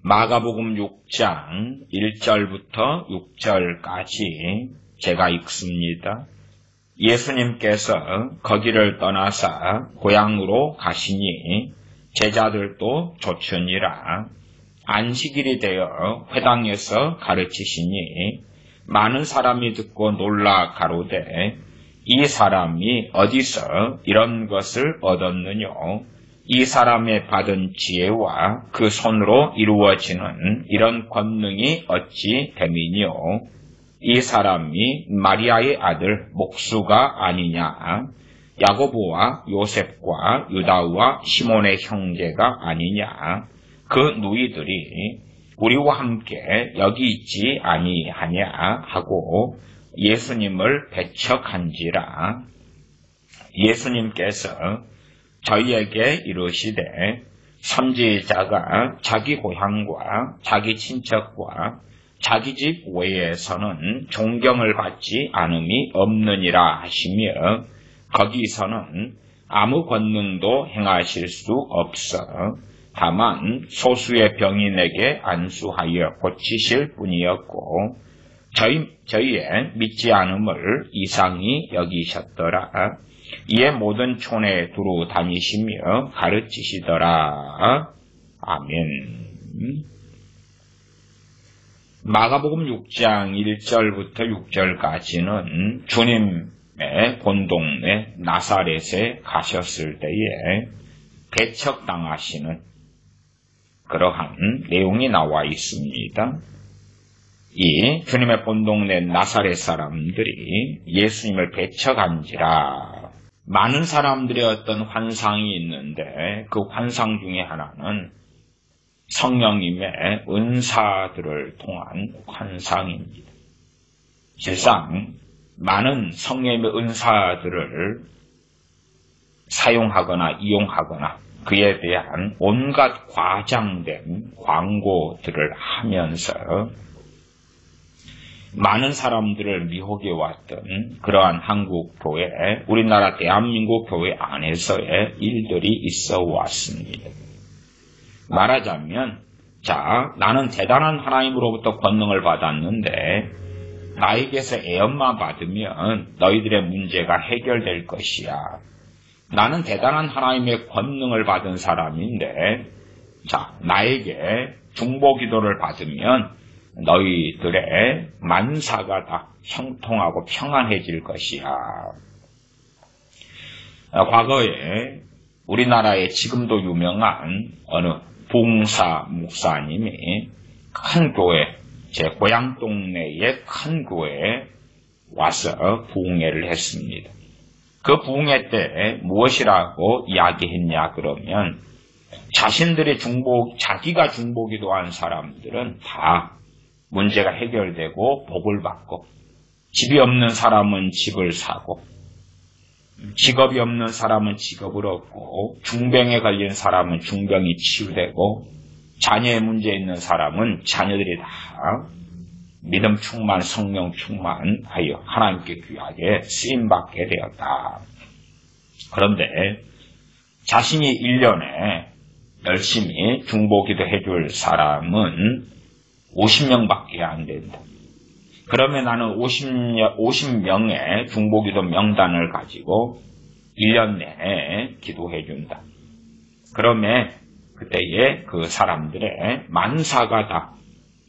마가복음 6장 1절부터 6절까지 제가 읽습니다. 예수님께서 거기를 떠나사 고향으로 가시니 제자들도 좇으니라. 안식일이 되어 회당에서 가르치시니 많은 사람이 듣고 놀라 가로되 이 사람이 어디서 이런 것을 얻었느냐? 이 사람의 받은 지혜와 그 손으로 이루어지는 이런 권능이 어찌 됨이뇨? 이 사람이 마리아의 아들 목수가 아니냐? 야고보와 요셉과 유다와 시몬의 형제가 아니냐? 그 누이들이 우리와 함께 여기 있지 아니하냐 하고 예수님을 배척한지라. 예수님께서 저희에게 이르시되 선지자가 자기 고향과 자기 친척과 자기 집 외에서는 존경을 받지 않음이 없느니라 하시며 거기서는 아무 권능도 행하실 수 없어 다만 소수의 병인에게 안수하여 고치실 뿐이었고 저희의 믿지 않음을 이상히 여기셨더라. 이에 모든 촌에 두루 다니시며 가르치시더라. 아멘. 마가복음 6장 1절부터 6절까지는 주님의 본동네 나사렛에 가셨을 때에 배척당하시는 그러한 내용이 나와 있습니다. 이 주님의 본동네 나사렛 사람들이 예수님을 배척한지라. 많은 사람들의 어떤 환상이 있는데 그 환상 중에 하나는 성령님의 은사들을 통한 환상입니다. 실상 많은 성령님의 은사들을 사용하거나 이용하거나 그에 대한 온갖 과장된 광고들을 하면서 많은 사람들을 미혹해 왔던 그러한 한국 교회, 우리나라 대한민국 교회 안에서의 일들이 있어 왔습니다. 말하자면, 나는 대단한 하나님으로부터 권능을 받았는데 나에게서 애엄만 받으면 너희들의 문제가 해결될 것이야. 나는 대단한 하나님의 권능을 받은 사람인데 나에게 중보기도를 받으면 너희들의 만사가 다 형통하고 평안해질 것이야. 과거에 우리나라에 지금도 유명한 어느 부흥사 목사님이 큰 교회, 제 고향 동네의 큰 교회에 와서 부흥회를 했습니다. 그 부흥회 때 무엇이라고 이야기했냐 그러면 자기가 중보기도한 사람들은 다 문제가 해결되고 복을 받고 집이 없는 사람은 집을 사고 직업이 없는 사람은 직업을 얻고 중병에 걸린 사람은 중병이 치유되고 자녀의 문제 있는 사람은 자녀들이 다 믿음 충만, 성령 충만하여 하나님께 귀하게 쓰임받게 되었다. 그런데 자신이 1년에 열심히 중보기도 해줄 사람은 50명밖에 안 된다. 그러면 나는 50명의 중보기도 명단을 가지고 1년 내내 기도해준다. 그러면 그때에 그 사람들의 만사가 다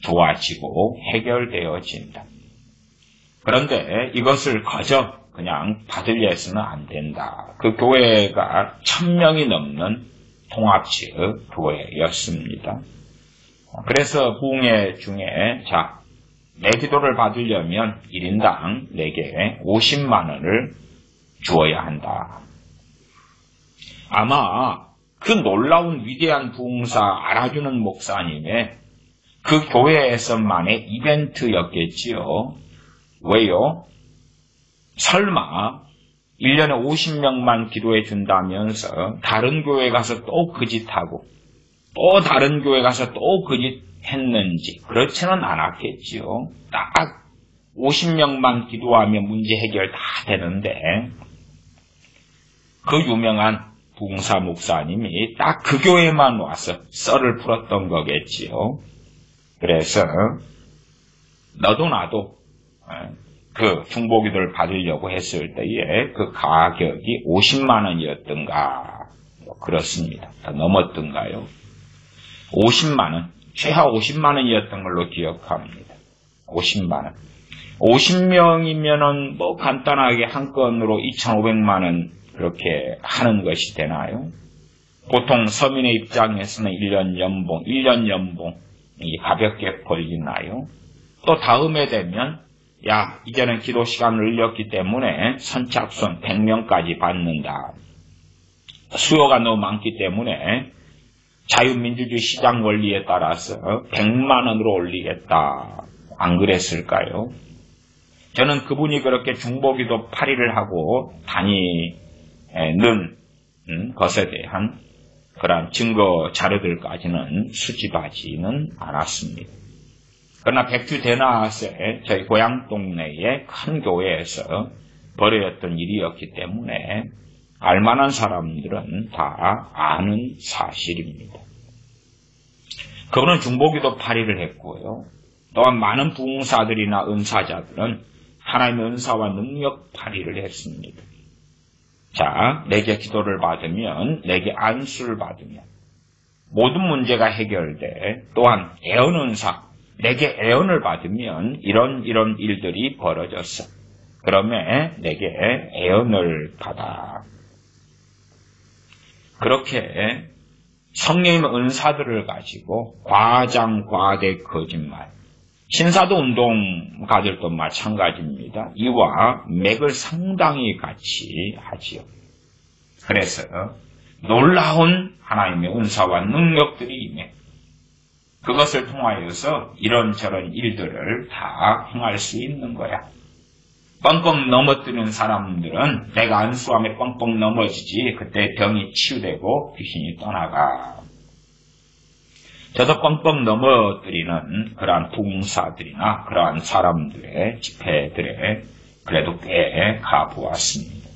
좋아지고 해결되어진다. 그런데 이것을 거저 그냥 받으려 해서는 안 된다. 그 교회가 1000명이 넘는 통합지의 교회였습니다. 그래서 부흥회 중에 내 기도를 받으려면 1인당 내게 50만 원을 주어야 한다. 아마 그 놀라운 위대한 부흥사 알아주는 목사님의 그 교회에서만의 이벤트였겠지요. 왜요? 설마 1년에 50명만 기도해 준다면서 다른 교회 가서 또 그 짓하고 또 다른 교회 가서 또 그 짓 했는지 그렇지는 않았겠지요. 딱 50명만 기도하면 문제 해결 다 되는데 그 유명한 부흥사 목사님이 딱 그 교회만 와서 썰을 풀었던 거겠지요. 그래서 너도 나도 그 중보기도를 받으려고 했을 때에 그 가격이 50만 원이었던가 그렇습니다. 더 넘었던가요? 50만 원, 최하 50만 원이었던 걸로 기억합니다. 50만 원. 50명이면은 뭐 간단하게 한 건으로 2,500만 원 그렇게 하는 것이 되나요? 보통 서민의 입장에서는 1년 연봉이 가볍게 벌리나요? 또 다음에 되면 야, 이제는 기도 시간을 늘렸기 때문에 선착순 100명까지 받는다. 수요가 너무 많기 때문에 자유민주주의 시장 원리에 따라서 100만 원으로 올리겠다. 안 그랬을까요? 저는 그분이 그렇게 중보기도 8일을 하고 다니는 것에 대한 그런 증거 자료들까지는 수집하지는 않았습니다. 그러나 백주대낮에 저희 고향 동네의 큰 교회에서 벌어졌던 일이었기 때문에 알만한 사람들은 다 아는 사실입니다. 그분은 중보기도 8일을 했고요. 또한 많은 부흥사들이나 은사자들은 하나님의 은사와 능력 8일을 했습니다. 자, 내게 기도를 받으면, 내게 안수를 받으면 모든 문제가 해결돼. 또한 애언 은사, 내게 애언을 받으면 이런 일들이 벌어졌어. 그러면 내게 애언을 받아. 그렇게 성령의 은사들을 가지고 과장과대 거짓말, 신사도 운동가들도 마찬가지입니다. 이와 맥을 상당히 같이 하지요. 그래서 놀라운 하나님의 은사와 능력들이 임해 그것을 통하여서 이런저런 일들을 다 행할 수 있는 거야. 뻥뻥 넘어뜨리는 사람들은 내가 안수함에 뻥뻥 넘어지지 그때 병이 치유되고 귀신이 떠나가. 저도 뻥뻥 넘어뜨리는 그러한 부흥사들이나 그러한 사람들의 집회들에 그래도 꽤 가보았습니다.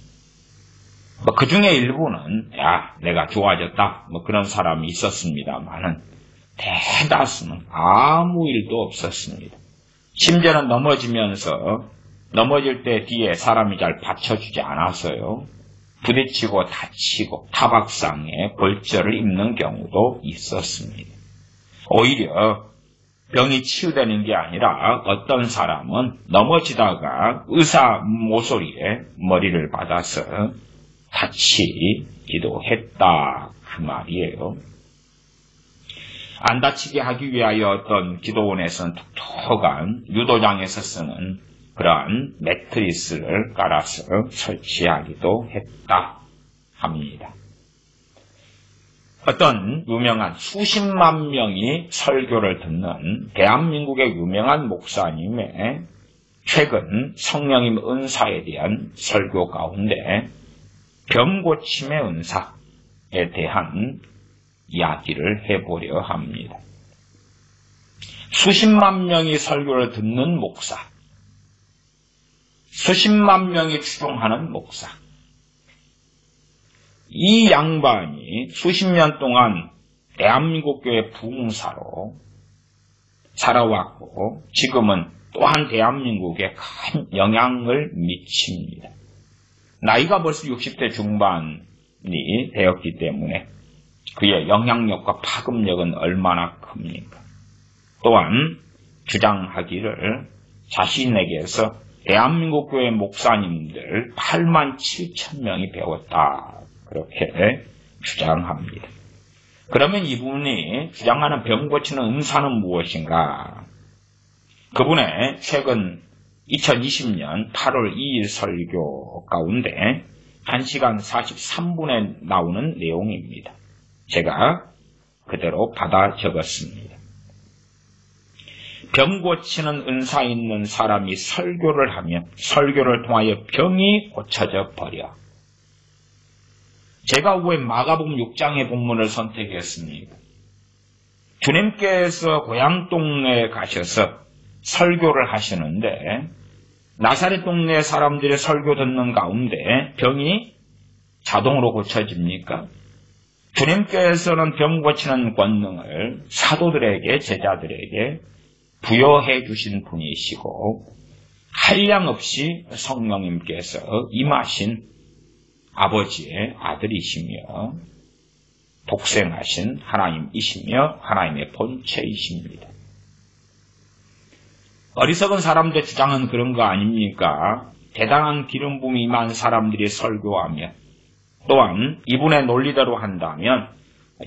그 중에 일부는 야 내가 좋아졌다 그런 사람이 있었습니다만은 대다수는 아무 일도 없었습니다. 심지어는 넘어질 때 뒤에 사람이 잘 받쳐주지 않아서요. 부딪히고 다치고 타박상에 골절을 입는 경우도 있었습니다. 오히려 병이 치유되는 게 아니라 어떤 사람은 넘어지다가 의사 모서리에 머리를 받아서 다치기도 했다 그 말이에요. 안 다치게 하기 위하여 어떤 기도원에서는 톡톡한 유도장에서 쓰는 그러한 매트리스를 깔아서 설치하기도 했다 합니다. 어떤 유명한 수십만 명이 설교를 듣는 대한민국의 유명한 목사님의 최근 성령님 은사에 대한 설교 가운데 병고침의 은사에 대한 이야기를 해보려 합니다. 수십만 명이 설교를 듣는 목사, 수십만 명이 추종하는 목사, 이 양반이 수십 년 동안 대한민국 교회 부흥사로 살아왔고 지금은 또한 대한민국에 큰 영향을 미칩니다. 나이가 벌써 60대 중반이 되었기 때문에 그의 영향력과 파급력은 얼마나 큽니까? 또한 주장하기를 자신에게서 대한민국 교회 목사님들 8만 7천 명이 배웠다. 그렇게 주장합니다. 그러면 이분이 주장하는 병 고치는 은사는 무엇인가? 그분의 최근 2020년 8월 2일 설교 가운데 1시간 43분에 나오는 내용입니다. 제가 그대로 받아 적었습니다. 병 고치는 은사 있는 사람이 설교를 하면 설교를 통하여 병이 고쳐져 버려. 제가 왜 마가복음 6장의 본문을 선택했습니까? 주님께서 고향 동네에 가셔서 설교를 하시는데 나사렛 동네 사람들의 설교 듣는 가운데 병이 자동으로 고쳐집니까? 주님께서는 병 고치는 권능을 사도들에게, 제자들에게 부여해 주신 분이시고 한량없이 성령님께서 임하신 아버지의 아들이시며 독생하신 하나님이시며 하나님의 본체이십니다. 어리석은 사람들의 주장은 그런 거 아닙니까? 대단한 기름 부음이 임한 사람들이 설교하며 또한 이분의 논리대로 한다면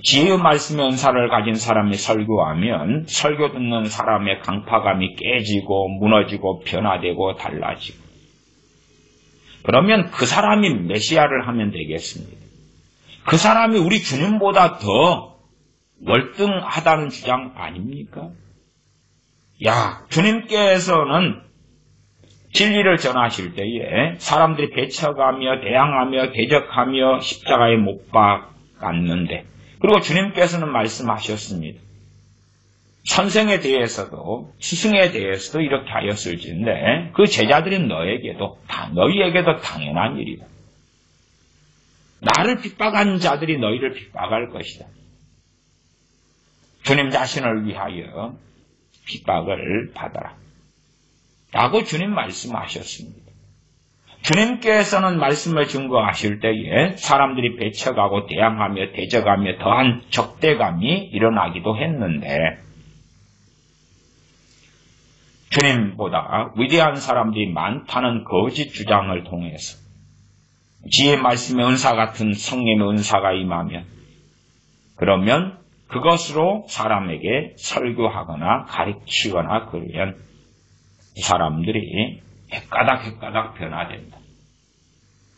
지혜의 말씀의 은사를 가진 사람이 설교하면 설교 듣는 사람의 강파감이 깨지고 무너지고 변화되고 달라지고 그러면 그 사람이 메시아를 하면 되겠습니다. 그 사람이 우리 주님보다 더 월등하다는 주장 아닙니까? 주님께서는 진리를 전하실 때에 사람들이 배척하며 대항하며 대적하며 십자가에 못 박았는데 그리고 주님께서는 말씀하셨습니다. 선생에 대해서도 스승에 대해서도 이렇게 하였을진데 그 제자들인 너희에게도 당연한 일이다. 나를 핍박한 자들이 너희를 핍박할 것이다. 주님 자신을 위하여 핍박을 받아라. 라고 주님 말씀하셨습니다. 주님께서는 말씀을 증거하실 때에 사람들이 배척하고 대항하며 대적하며 더한 적대감이 일어나기도 했는데 주님보다 위대한 사람들이 많다는 거짓 주장을 통해서 지혜 말씀의 은사 같은 성령의 은사가 임하면 그러면 그것으로 사람에게 설교하거나 가르치거나 그러면 사람들이 헷가닥 변화된다.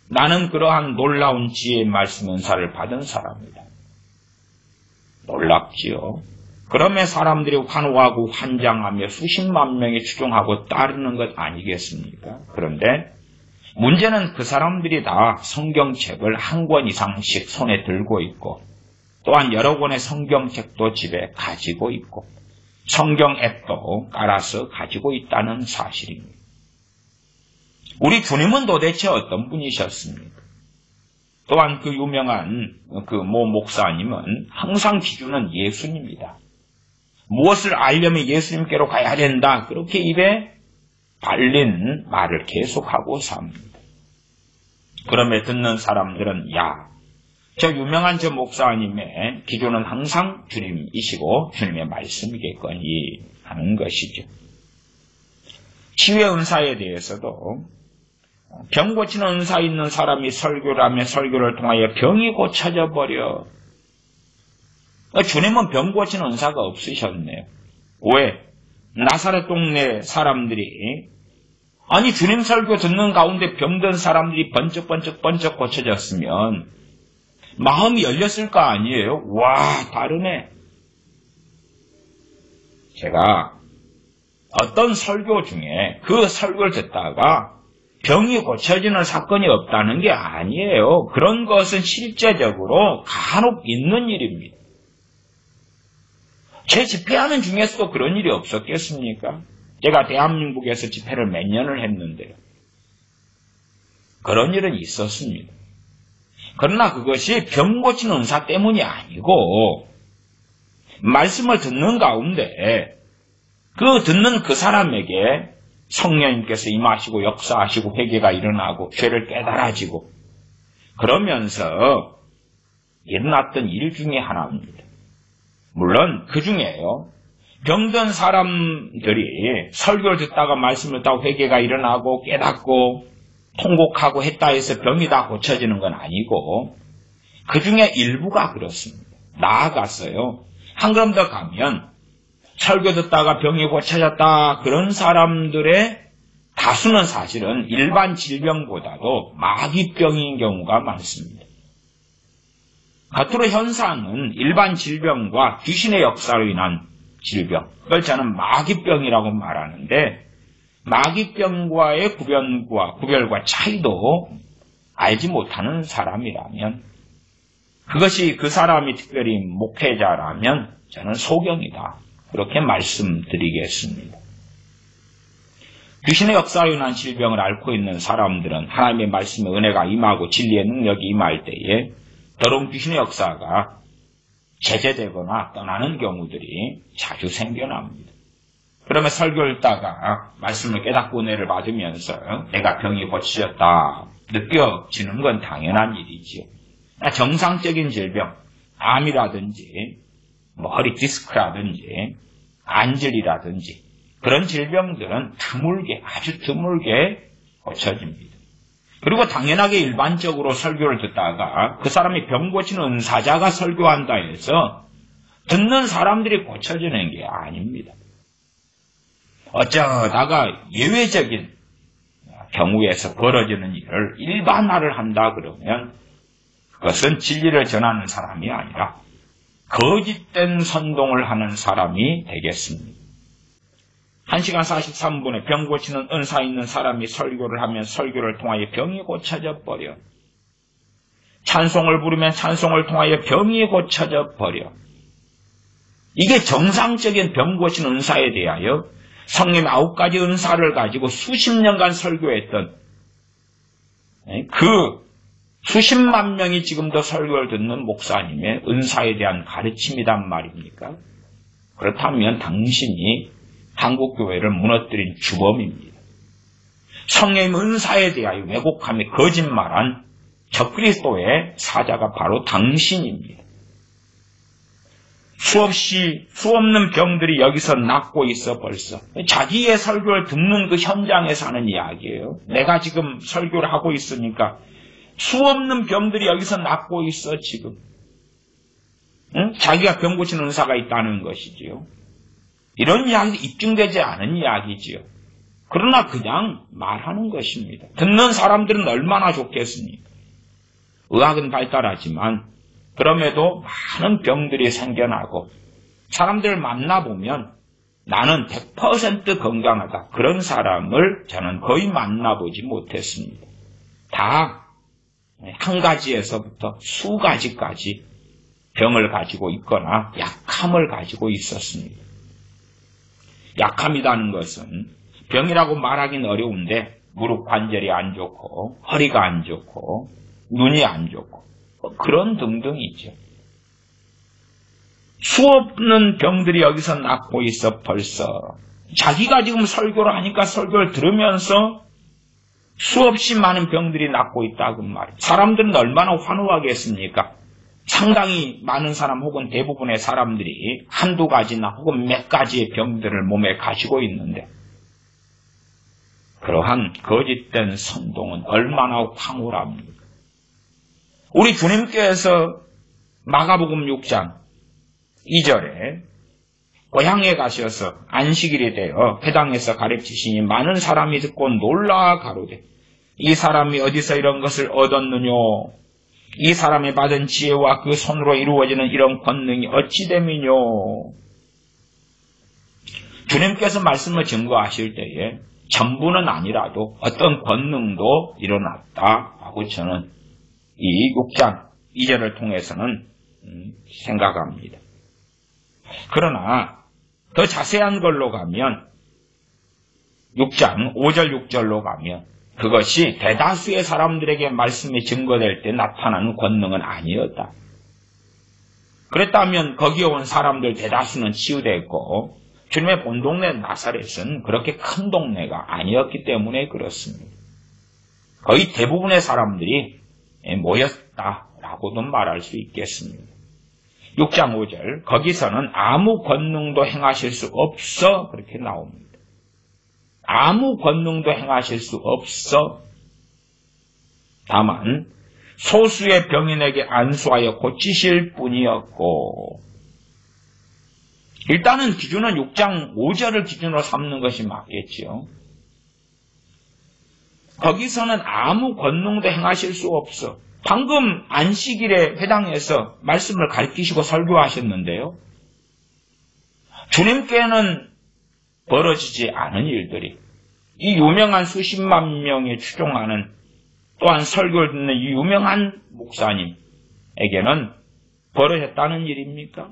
나는 그러한 놀라운 지혜의 말씀 은사를 받은 사람이다. 놀랍지요. 그러면 사람들이 환호하고 환장하며 수십만 명이 추종하고 따르는 것 아니겠습니까? 그런데 문제는 그 사람들이 다 성경책을 한 권 이상씩 손에 들고 있고 또한 여러 권의 성경책도 집에 가지고 있고 성경 앱도 깔아서 가지고 있다는 사실입니다. 우리 주님은 도대체 어떤 분이셨습니까? 또한 그 유명한 모 목사님은 항상 기준은 예수님이다. 무엇을 알려면 예수님께로 가야 된다. 그렇게 입에 발린 말을 계속하고 삽니다. 그럼에 듣는 사람들은 저 유명한 저 목사님의 기준은 항상 주님이시고 주님의 말씀이겠거니 하는 것이죠. 치유의 은사에 대해서도 병 고치는 은사 있는 사람이 설교를 하며 설교를 통하여 병이 고쳐져 버려. 주님은 병 고치는 은사가 없으셨네요. 왜? 나사렛 동네 사람들이 주님 설교 듣는 가운데 병든 사람들이 번쩍 고쳐졌으면 마음이 열렸을 거 아니에요? 다르네. 제가 어떤 설교 중에 그 설교를 듣다가 병이 고쳐지는 사건이 없다는 게 아니에요. 그런 것은 실제적으로 간혹 있는 일입니다. 제 집회하는 중에서도 그런 일이 없었겠습니까? 제가 대한민국에서 집회를 몇 년을 했는데요. 그런 일은 있었습니다. 그러나 그것이 병 고치는 은사 때문이 아니고 말씀을 듣는 가운데 듣는 그 사람에게 성령님께서 임하시고 역사하시고 회개가 일어나고 죄를 깨달아지고 그러면서 일어났던 일 중에 하나입니다. 물론 그 중에요. 병든 사람들이 설교를 듣다가 말씀을 듣다가 회개가 일어나고 깨닫고 통곡하고 했다 해서 병이 다 고쳐지는 건 아니고 그 중에 일부가 그렇습니다. 나아갔어요. 한 걸음 더 가면 설교 듣다가 병이 고쳐졌다 그런 사람들의 다수는 사실은 일반 질병보다도 마귀병인 경우가 많습니다. 겉으로 현상은 일반 질병과 귀신의 역사로 인한 질병, 그걸 저는 마귀병이라고 말하는데 마귀병과의 구별과 차이도 알지 못하는 사람이라면 그것이 그 사람이 특별히 목회자라면 저는 소경이다. 그렇게 말씀드리겠습니다. 귀신의 역사로 인한 질병을 앓고 있는 사람들은 하나님의 말씀의 은혜가 임하고 진리의 능력이 임할 때에 더러운 귀신의 역사가 제재되거나 떠나는 경우들이 자주 생겨납니다. 그러면 설교를 듣다가 말씀을 깨닫고 은혜를 받으면서 내가 병이 고쳐졌다 느껴지는 건 당연한 일이지요. 정상적인 질병, 암이라든지 허리 디스크라든지 안질이라든지 그런 질병들은 드물게, 아주 드물게 고쳐집니다. 그리고 당연하게 일반적으로 설교를 듣다가 그 사람이 병 고치는 은사자가 설교한다 해서 듣는 사람들이 고쳐지는 게 아닙니다. 어쩌다가 예외적인 경우에서 벌어지는 일을 일반화를 한다 그러면 그것은 진리를 전하는 사람이 아니라 거짓된 선동을 하는 사람이 되겠습니다. 1시간 43분에 병 고치는 은사 있는 사람이 설교를 하면 설교를 통하여 병이 고쳐져 버려. 찬송을 부르면 찬송을 통하여 병이 고쳐져 버려. 이게 정상적인 병 고치는 은사에 대하여 성령의 9가지 은사를 가지고 수십 년간 설교했던 그 수십만 명이 지금도 설교를 듣는 목사님의 은사에 대한 가르침이란 말입니까? 그렇다면 당신이 한국교회를 무너뜨린 주범입니다. 성령의 은사에 대하여 왜곡하며 거짓말한 적그리스도의 사자가 바로 당신입니다. 수 없는 병들이 여기서 낫고 있어 벌써. 자기의 설교를 듣는 그 현장에서 하는 이야기예요. 내가 지금 설교를 하고 있으니까 수 없는 병들이 여기서 낫고 있어 지금. 응? 자기가 병 고치는 은사가 있다는 것이지요. 이런 이야기도 입증되지 않은 이야기지요. 그러나 그냥 말하는 것입니다. 듣는 사람들은 얼마나 좋겠습니까? 의학은 발달하지만 그럼에도 많은 병들이 생겨나고 사람들을 만나보면 나는 100% 건강하다. 그런 사람을 저는 거의 만나보지 못했습니다. 다 한 가지에서부터 수 가지까지 병을 가지고 있거나 약함을 가지고 있었습니다. 약함이라는 것은 병이라고 말하기는 어려운데 무릎 관절이 안 좋고 허리가 안 좋고 눈이 안 좋고 그런 등등이죠. 수없는 병들이 여기서 낫고 있어 벌써. 자기가 지금 설교를 하니까 설교를 들으면서 수없이 많은 병들이 낫고 있다고 말이에요. 사람들은 얼마나 환호하겠습니까? 상당히 많은 사람 혹은 대부분의 사람들이 한두 가지나 혹은 몇 가지의 병들을 몸에 가지고 있는데 그러한 거짓된 선동은 얼마나 황홀합니까? 우리 주님께서 마가복음 6장 2절에 고향에 가셔서 안식일이 되어 회당에서 가르치시니 많은 사람이 듣고 놀라 가로되 이 사람이 어디서 이런 것을 얻었느냐? 이 사람이 받은 지혜와 그 손으로 이루어지는 이런 권능이 어찌 됨이뇨? 주님께서 말씀을 증거하실 때에 전부는 아니라도 어떤 권능도 일어났다라고 저는 이 6장 2절을 통해서는 생각합니다. 그러나 더 자세한 걸로 가면 6장 5절 6절로 가면 그것이 대다수의 사람들에게 말씀이 증거될 때 나타나는 권능은 아니었다. 그랬다면 거기에 온 사람들 대다수는 치유됐고 주님의 본동네 나사렛은 그렇게 큰 동네가 아니었기 때문에 그렇습니다. 거의 대부분의 사람들이 모였다라고도 말할 수 있겠습니다. 6장 5절 거기서는 아무 권능도 행하실 수 없어 그렇게 나옵니다. 아무 권능도 행하실 수 없어. 다만 소수의 병인에게 안수하여 고치실 뿐이었고 일단은 기준은 6장 5절을 기준으로 삼는 것이 맞겠죠. 거기서는 아무 권능도 행하실 수 없어. 방금 안식일에 회당에서 말씀을 가르치시고 설교하셨는데요. 주님께는 벌어지지 않은 일들이 이 유명한 수십만 명이 추종하는 또한 설교를 듣는 이 유명한 목사님에게는 벌어졌다는 일입니까?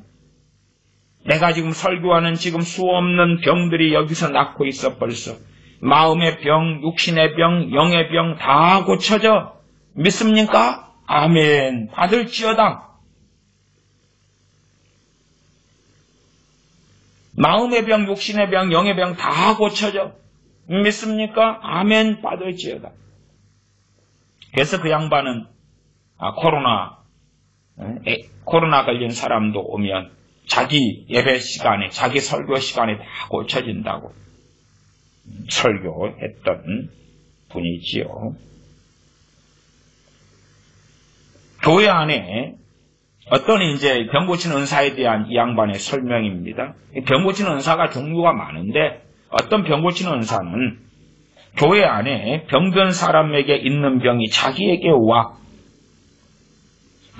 내가 지금 설교하는 지금 수없는 병들이 여기서 낫고 있어 벌써. 마음의 병, 육신의 병, 영의 병 다 고쳐져. 믿습니까? 아멘. 받을지어다. 마음의 병, 육신의 병, 영의 병 다 고쳐져. 믿습니까? 아멘. 받을지어다. 그래서 그 양반은 코로나 걸린 사람도 오면 자기 예배 시간에, 자기 설교 시간에 다 고쳐진다고 설교했던 분이지요. 교회 안에 어떤 이제 병 고치는 은사에 대한 이 양반의 설명입니다. 병 고치는 은사가 종류가 많은데 어떤 병 고치는 은사는 교회 안에 병든 사람에게 있는 병이 자기에게 와.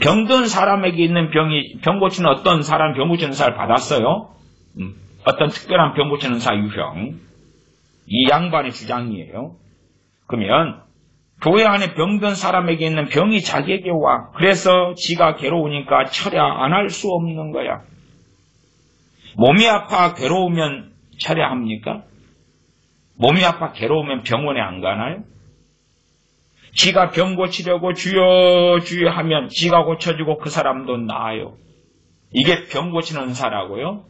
병든 사람에게 있는 병이, 병 고치는 어떤 사람 병 고치는 은사를 받았어요. 어떤 특별한 병 고치는 은사 유형. 이 양반의 주장이에요. 그러면 교회 안에 병든 사람에게 있는 병이 자기에게 와. 그래서 지가 괴로우니까 철야 안 할 수 없는 거야. 몸이 아파 괴로우면 철야합니까? 몸이 아파 괴로우면 병원에 안 가나요? 지가 병 고치려고 주여 주여 하면 지가 고쳐주고 그 사람도 나아요. 이게 병 고치는 은사라고요?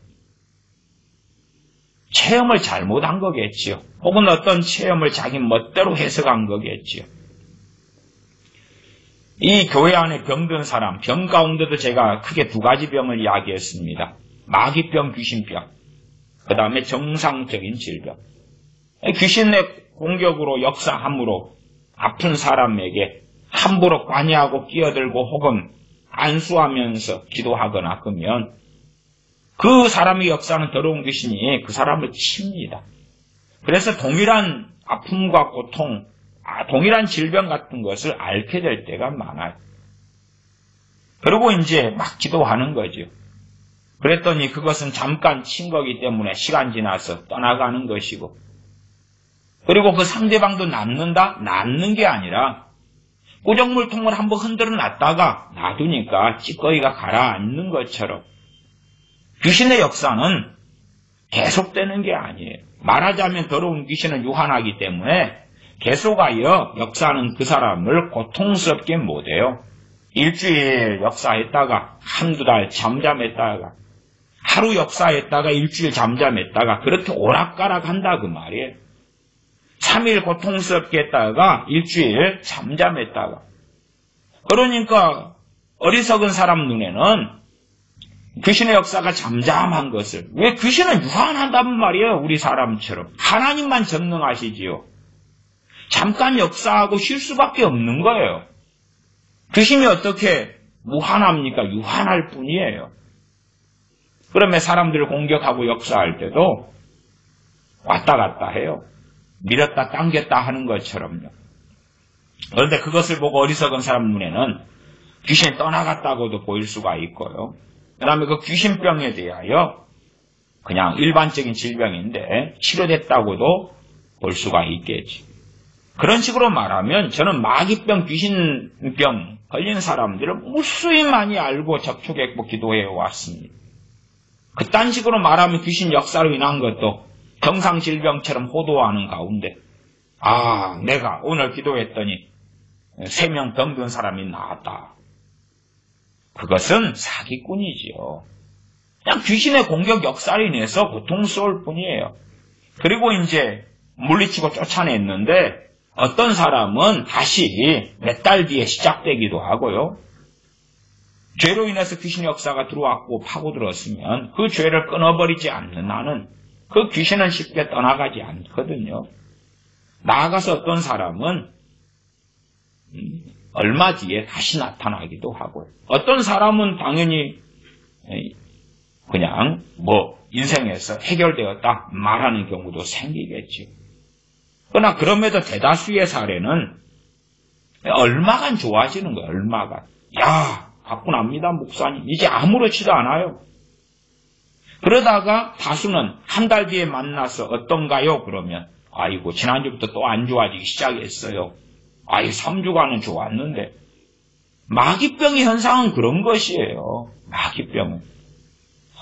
체험을 잘못한 거겠지요. 혹은 어떤 체험을 자기 멋대로 해석한 거겠지요. 이 교회 안에 병든 사람, 병 가운데도 제가 크게 두 가지 병을 이야기했습니다. 마귀병, 귀신병. 그 다음에 정상적인 질병. 귀신의 공격으로 역사함으로 아픈 사람에게 함부로 관여하고 끼어들고 혹은 안수하면서 기도하거나 그러면 그 사람의 역사는 더러운 귀신이 그 사람을 칩니다. 그래서 동일한 아픔과 고통, 동일한 질병 같은 것을 앓게 될 때가 많아요. 그리고 이제 막 기도하는 거죠. 그랬더니 그것은 잠깐 친 거기 때문에 시간 지나서 떠나가는 것이고, 그리고 그 상대방도 낫는다? 낫는 게 아니라 꾸정물통을 한번 흔들어 놨다가 놔두니까 찌꺼기가 가라앉는 것처럼 귀신의 역사는 계속되는 게 아니에요. 말하자면 더러운 귀신은 유한하기 때문에 계속하여 역사는 그 사람을 고통스럽게 못해요. 일주일 역사했다가 한두 달 잠잠했다가 하루 역사했다가 일주일 잠잠했다가 그렇게 오락가락 한다 그 말이에요. 3일 고통스럽게 했다가 일주일 잠잠했다가. 그러니까 어리석은 사람 눈에는 귀신의 역사가 잠잠한 것을, 왜 귀신은 유한하단 말이에요. 우리 사람처럼. 하나님만 전능하시지요. 잠깐 역사하고 쉴 수밖에 없는 거예요. 귀신이 어떻게 무한합니까? 유한할 뿐이에요. 그러면 사람들을 공격하고 역사할 때도 왔다 갔다 해요. 밀었다 당겼다 하는 것처럼요. 그런데 그것을 보고 어리석은 사람 눈에는 귀신이 떠나갔다고도 보일 수가 있고요. 그 다음에 그 귀신병에 대하여 그냥 일반적인 질병인데 치료됐다고도 볼 수가 있겠지. 그런 식으로 말하면 저는 마귀병, 귀신병 걸린 사람들을 무수히 많이 알고 접촉했고 기도해 왔습니다. 그딴 식으로 말하면 귀신 역사로 인한 것도 정상질병처럼 호도하는 가운데 내가 오늘 기도했더니 3명 병든 사람이 나았다. 그것은 사기꾼이지요. 그냥 귀신의 공격 역사로 인해서 고통스러울 뿐이에요. 그리고 이제 물리치고 쫓아냈는데 어떤 사람은 다시 몇 달 뒤에 시작되기도 하고요. 죄로 인해서 귀신의 역사가 들어왔고 파고들었으면 그 죄를 끊어버리지 않는 한은 그 귀신은 쉽게 떠나가지 않거든요. 나아가서 어떤 사람은 얼마 뒤에 다시 나타나기도 하고요. 어떤 사람은 당연히 그냥 인생에서 해결되었다 말하는 경우도 생기겠죠. 그러나 그럼에도 대다수의 사례는 얼마간 좋아지는 거예요. 얼마간. 가뿐합니다 목사님. 이제 아무렇지도 않아요. 그러다가 다수는 한 달 뒤에 만나서 어떤가요? 그러면 아이고 지난주부터 또 안 좋아지기 시작했어요. 3주간은 좋았는데. 마귀병의 현상은 그런 것이에요. 마귀병은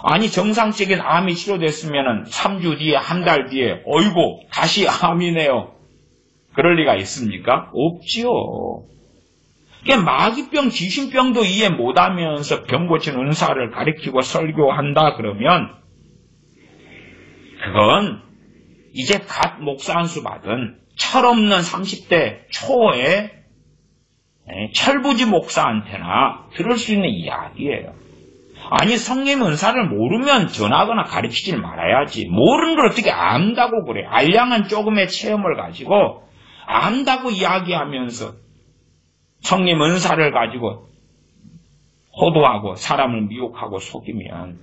아니 정상적인 암이 치료됐으면 3주 뒤에 한 달 뒤에 어이구 다시 암이네요. 그럴 리가 있습니까? 없지요. 마귀병, 귀신병도 이해 못하면서 병 고치는 은사를 가리키고 설교한다 그러면 그건 이제 갓 목사 안수 받은 철없는 30대 초의 철부지 목사한테나 들을 수 있는 이야기예요. 아니 성령 은사를 모르면 전하거나 가르치질 말아야지. 모르는 걸 어떻게 안다고 그래. 알량한 조금의 체험을 가지고 안다고 이야기하면서 성령 은사를 가지고 호도하고 사람을 미혹하고 속이면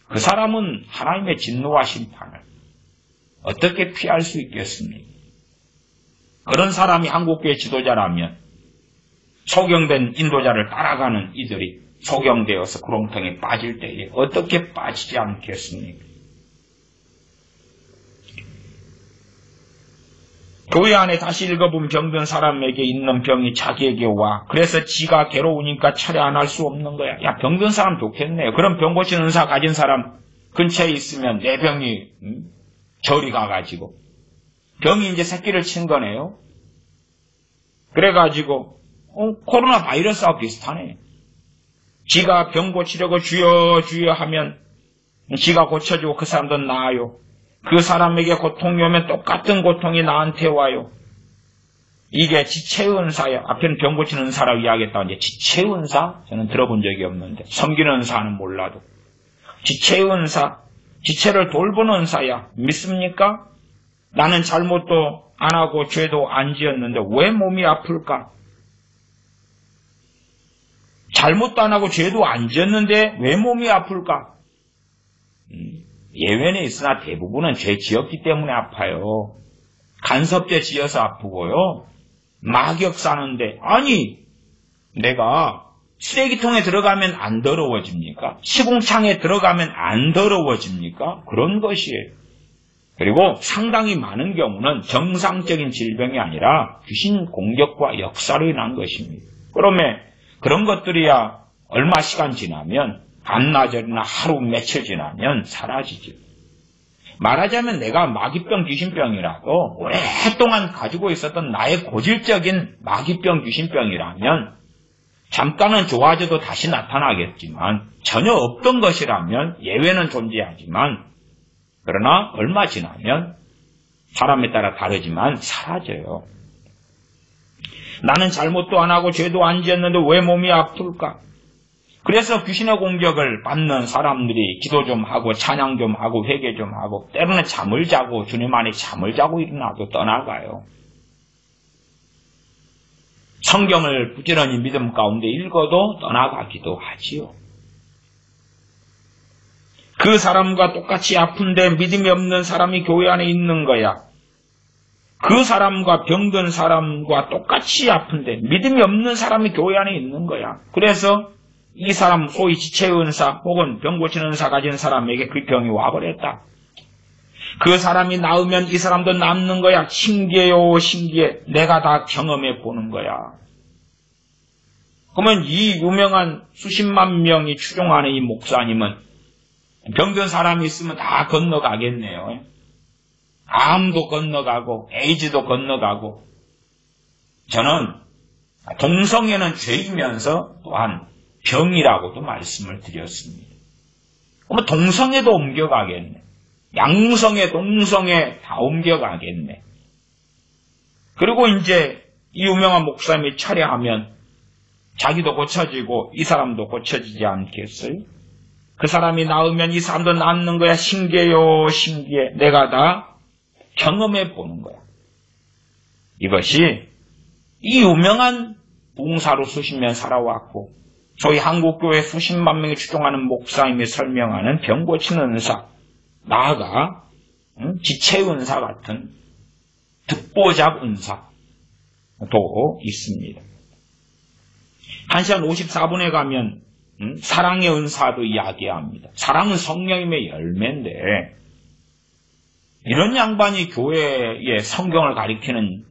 그 사람은 하나님의 진노와 심판을 어떻게 피할 수 있겠습니까? 그런 사람이 한국교회 지도자라면 소경된 인도자를 따라가는 이들이 소경되어서 구렁텅이에 빠질 때에 어떻게 빠지지 않겠습니까? 교회 안에 다시 읽어본 병든 사람에게 있는 병이 자기에게 와. 그래서 지가 괴로우니까 처리 안 할 수 없는 거야. 야, 병든 사람 좋겠네요. 그럼 병 고치는 은사 가진 사람 근처에 있으면 내 병이 저리 가가지고 병이 이제 새끼를 친 거네요. 그래가지고 코로나 바이러스하고 비슷하네. 지가 병 고치려고 주여 주여 하면 지가 고쳐주고 그 사람도 나아요. 그 사람에게 고통이 오면 똑같은 고통이 나한테 와요. 이게 지체은사야. 앞에는 병 고치는 은사라고 이야기했다고 이제 지체은사? 저는 들어본 적이 없는데 섬기는 은사는 몰라도 지체은사, 지체를 돌보는 은사야. 믿습니까? 나는 잘못도 안 하고 죄도 안 지었는데 왜 몸이 아플까? 잘못도 안 하고 죄도 안 지었는데 왜 몸이 아플까? 예외는 있으나 대부분은 죄 지었기 때문에 아파요. 간섭죄 지어서 아프고요. 막역 사는데 아니 내가 쓰레기통에 들어가면 안 더러워집니까? 시궁창에 들어가면 안 더러워집니까? 그런 것이에요. 그리고 상당히 많은 경우는 정상적인 질병이 아니라 귀신 공격과 역사로 인한 것입니다. 그러면 그런 것들이야 얼마 시간 지나면 반나절이나 하루 며칠 지나면 사라지죠. 말하자면 내가 마귀병 귀신병이라도 오랫동안 가지고 있었던 나의 고질적인 마귀병 귀신병이라면 잠깐은 좋아져도 다시 나타나겠지만 전혀 없던 것이라면 예외는 존재하지만 그러나 얼마 지나면 사람에 따라 다르지만 사라져요. 나는 잘못도 안 하고 죄도 안 지었는데 왜 몸이 아플까? 그래서 귀신의 공격을 받는 사람들이 기도 좀 하고 찬양 좀 하고 회개 좀 하고 때로는 잠을 자고 주님 안에 잠을 자고 일어나도 떠나가요. 성경을 부지런히 믿음 가운데 읽어도 떠나가기도 하지요. 그 사람과 똑같이 아픈데 믿음이 없는 사람이 교회 안에 있는 거야. 그 사람과 병든 사람과 똑같이 아픈데 믿음이 없는 사람이 교회 안에 있는 거야. 그래서 이 사람 소위 지체은사 혹은 병 고치는 은사 가진 사람에게 그 병이 와버렸다. 그 사람이 나으면 이 사람도 낫는 거야. 신기해요, 신기해. 내가 다 경험해 보는 거야. 그러면 이 유명한 수십만 명이 추종하는 이 목사님은 병든 사람이 있으면 다 건너가겠네요. 암도 건너가고 에이즈도 건너가고. 저는 동성애는 죄이면서 또한 병이라고도 말씀을 드렸습니다. 그러면 동성애도 옮겨가겠네. 양성애, 동성애 다 옮겨가겠네. 그리고 이제 이 유명한 목사님이 철회하면 자기도 고쳐지고 이 사람도 고쳐지지 않겠어요? 그 사람이 나으면 이 사람도 낫는 거야. 신기해요, 신기해. 내가 다 경험해 보는 거야. 이것이 이 유명한 봉사로 수십 년 살아왔고 소위 한국교회 수십만 명이 추종하는 목사님이 설명하는 병 고치는 은사, 나아가 지체 은사 같은 듣보잡 은사도 있습니다. 1시간 54분에 가면 사랑의 은사도 이야기합니다. 사랑은 성령님의 열매인데 이런 양반이 교회에 성경을 가리키는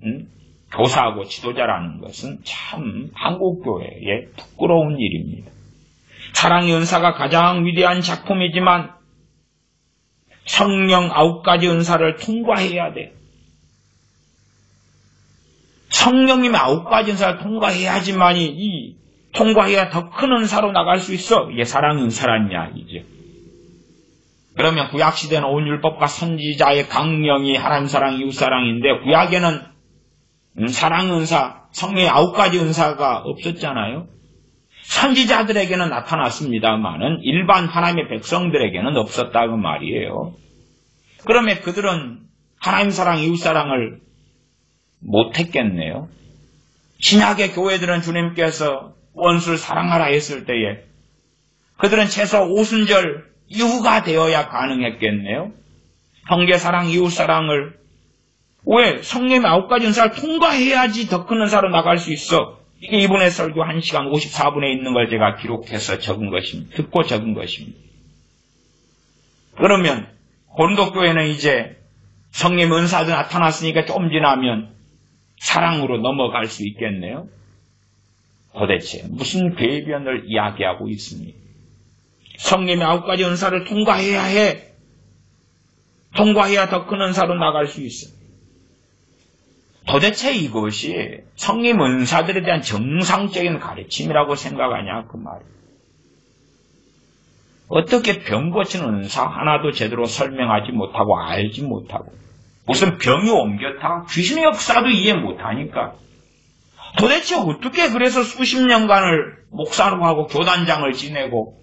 교사하고 지도자라는 것은 참 한국교회의 부끄러운 일입니다. 사랑의 은사가 가장 위대한 작품이지만 성령 9가지 은사를 통과해야 돼. 성령님의 9가지 은사를 통과해야지만이 통과해야 더 큰 은사로 나갈 수 있어. 이게 사랑의 은사란 이야기죠. 그러면 구약시대는 온 율법과 선지자의 강령이 하나님 사랑, 이웃 사랑인데 구약에는 사랑의 은사, 성령의 9가지 은사가 없었잖아요. 선지자들에게는 나타났습니다만은 일반 하나님의 백성들에게는 없었다고 말이에요. 그러면 그들은 하나님 사랑, 이웃 사랑을 못했겠네요. 신약의 교회들은 주님께서 원수를 사랑하라 했을 때에 그들은 최소 오순절 이후가 되어야 가능했겠네요. 형제 사랑, 이웃 사랑을 왜? 성령의 9가지 은사를 통과해야지 더 큰 은사로 나갈 수 있어. 이게 이번에 설교 1시간 54분에 있는 걸 제가 기록해서 적은 것입니다. 듣고 적은 것입니다. 그러면 고린도 교회는 이제 성령의 은사도 나타났으니까 좀 지나면 사랑으로 넘어갈 수 있겠네요. 도대체 무슨 궤변을 이야기하고 있습니까? 성령의 9가지 은사를 통과해야 해. 통과해야 더 큰 은사로 나갈 수 있어. 도대체 이것이 성령 은사들에 대한 정상적인 가르침이라고 생각하냐 그 말이에요. 어떻게 병 고치는 은사 하나도 제대로 설명하지 못하고 알지 못하고 무슨 병이 옮겼다가 귀신의 역사도 이해 못하니까 도대체 어떻게 그래서 수십 년간을 목사로 하고 교단장을 지내고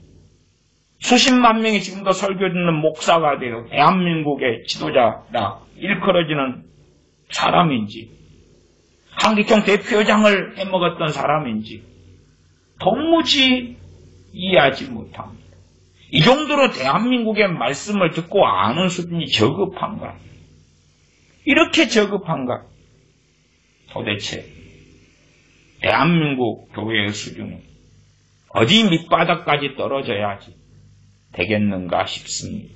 수십만 명이 지금도 설교 듣는 목사가 되어 대한민국의 지도자라 일컬어지는 사람인지 한국형 대표장을 해먹었던 사람인지 도무지 이해하지 못합니다. 이 정도로 대한민국의 말씀을 듣고 아는 수준이 저급한가? 이렇게 저급한가? 도대체 대한민국 교회의 수준은 어디 밑바닥까지 떨어져야지 되겠는가 싶습니다.